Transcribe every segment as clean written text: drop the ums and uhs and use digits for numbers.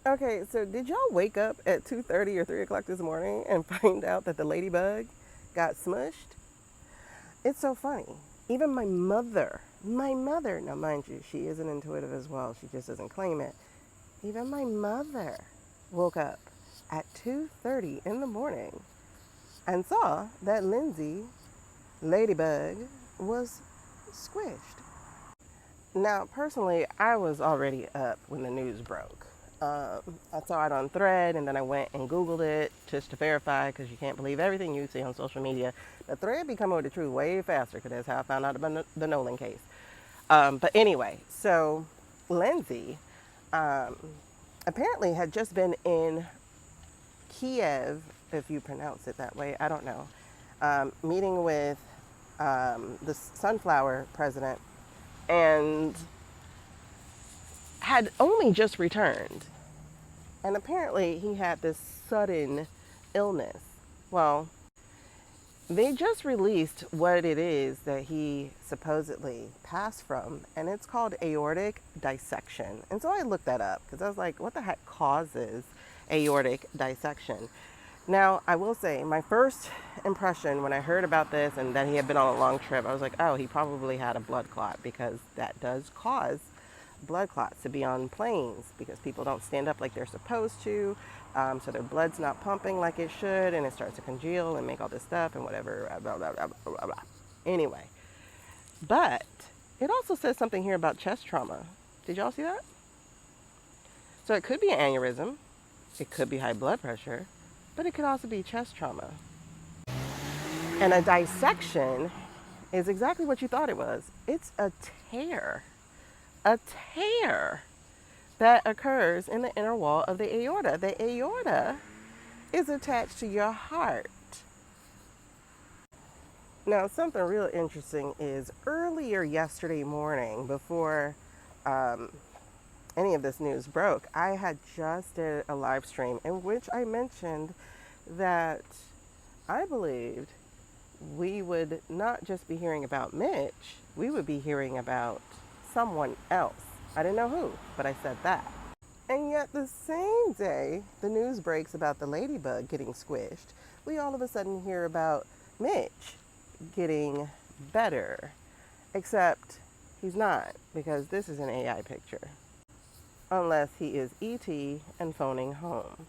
Okay, so did y'all wake up at 2:30 or 3 o'clock this morning and find out that the ladybug got smushed? It's so funny. Even my mother, now mind you, she is an intuitive as well. She just doesn't claim it. Even my mother woke up at 2:30 in the morning and saw that Lindsay ladybug was squished. Now, personally, I was already up when the news broke. I saw it on Thread, and then I went and Googled it just to verify, because you can't believe everything you see on social media. The Thread be coming with the truth way faster, because that's how I found out about the Nolan case. But anyway, so Lindsay um, apparently had just been in Kiev, if you pronounce it that way, I don't know, meeting with the Sunflower president, and had only just returned. And apparently he had this sudden illness. Well, they just released what it is that he supposedly passed from, and it's called aortic dissection. And so I looked that up because I was like, what the heck causes aortic dissection? Now, I will say, my first impression when I heard about this and that he had been on a long trip, I was like, oh, he probably had a blood clot, because that does cause blood clots to be on planes, because people don't stand up like they're supposed to. So their blood's not pumping like it should, and it starts to congeal and make all this stuff and whatever, blah, blah, blah, blah, blah, blah. Anyway, but it also says something here about chest trauma. Did y'all see that? So it could be an aneurysm, it could be high blood pressure, but it could also be chest trauma. And a dissection is exactly what you thought it was. It's a tear that occurs in the inner wall of the aorta. The aorta is attached to your heart. Now, something real interesting is earlier yesterday morning, before any of this news broke, I had just did a live stream in which I mentioned that I believed we would not just be hearing about Mitch, we would be hearing about someone else. I didn't know who, but I said that. And yet the same day the news breaks about the ladybug getting squished, we all of a sudden hear about Mitch getting better. Except he's not, because this is an AI picture. Unless he is ET and phoning home.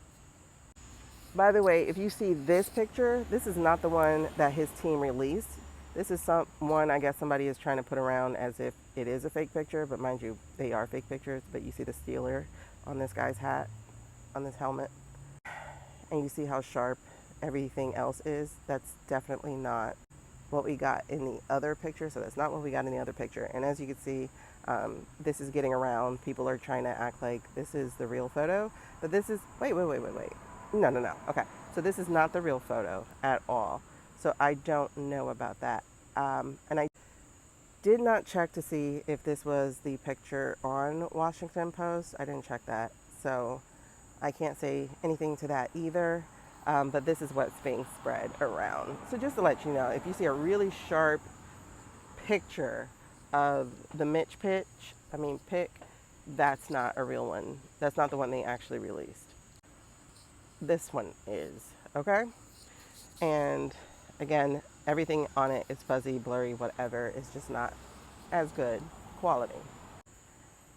By the way, if you see this picture, this is not the one that his team released. This is one I guess somebody is trying to put around as if it is a fake picture, but mind you, they are fake pictures. But you see the Steeler on this guy's hat, on this helmet, and you see how sharp everything else is. That's definitely not what we got in the other picture. So that's not what we got in the other picture. And as you can see, this is getting around. People are trying to act like this is the real photo, but this is, wait. No. Okay, so this is not the real photo at all. So I don't know about that. And I did not check to see if this was the picture on Washington Post. I didn't check that. So I can't say anything to that either. But this is what's being spread around. So just to let you know, if you see a really sharp picture of the Mitch pick, that's not a real one. That's not the one they actually released. This one is, okay? And again, everything on it is fuzzy, blurry, whatever. It's just not as good quality.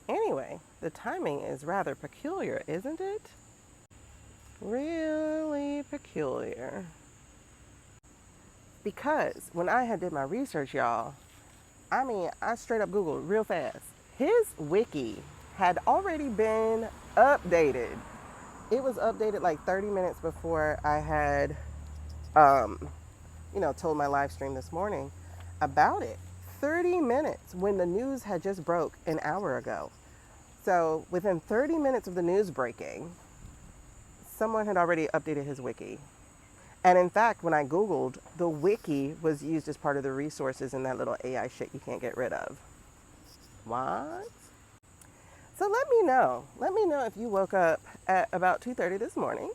Anyway, the timing is rather peculiar, isn't it? Really peculiar. Because when I had did my research, y'all, I straight up Googled real fast. His wiki had already been updated. It was updated like 30 minutes before I had, told my live stream this morning about it. 30 minutes when the news had just broke an hour ago. So within 30 minutes of the news breaking, someone had already updated his wiki. And in fact, when I Googled, the wiki was used as part of the resources in that little AI shit you can't get rid of. What? So let me know. Let me know if you woke up at about 2:30 this morning.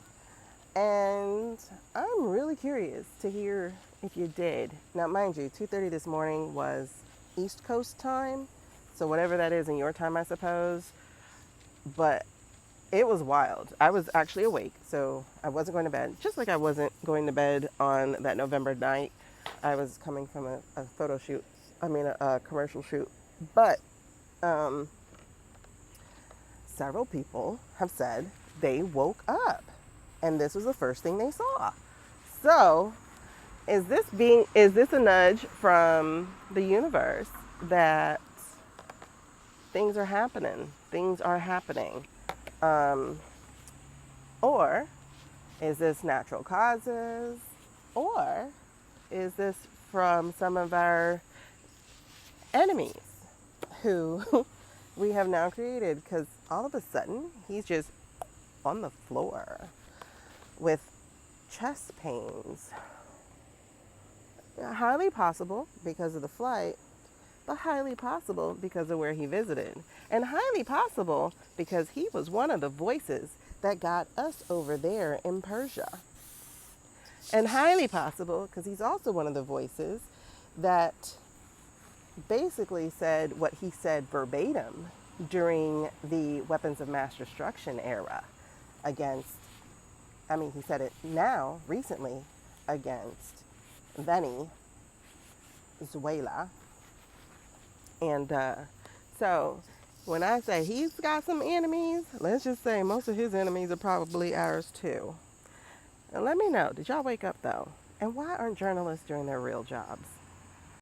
And I'm really curious to hear if you did. Now, mind you, 2:30 this morning was East Coast time. So whatever that is in your time, I suppose. But it was wild. I was actually awake, so I wasn't going to bed. Just like I wasn't going to bed on that November night. I was coming from a photo shoot. I mean, a commercial shoot. But um, several people have said they woke up, and this was the first thing they saw. So, is this a nudge from the universe that things are happening? Things are happening. Um, or is this natural causes? Or is this from some of our enemies who we have now created? Because all of a sudden, he's just on the floor with chest pains. Highly possible because of the flight, but highly possible because of where he visited. And highly possible because he was one of the voices that got us over there in Persia. And highly possible because he's also one of the voices that basically said what he said verbatim during the weapons of mass destruction era against, I mean, he said it now, recently, against Venezuela. And so when I say he's got some enemies, let's just say most of his enemies are probably ours too. And let me know, did y'all wake up though? And why aren't journalists doing their real jobs?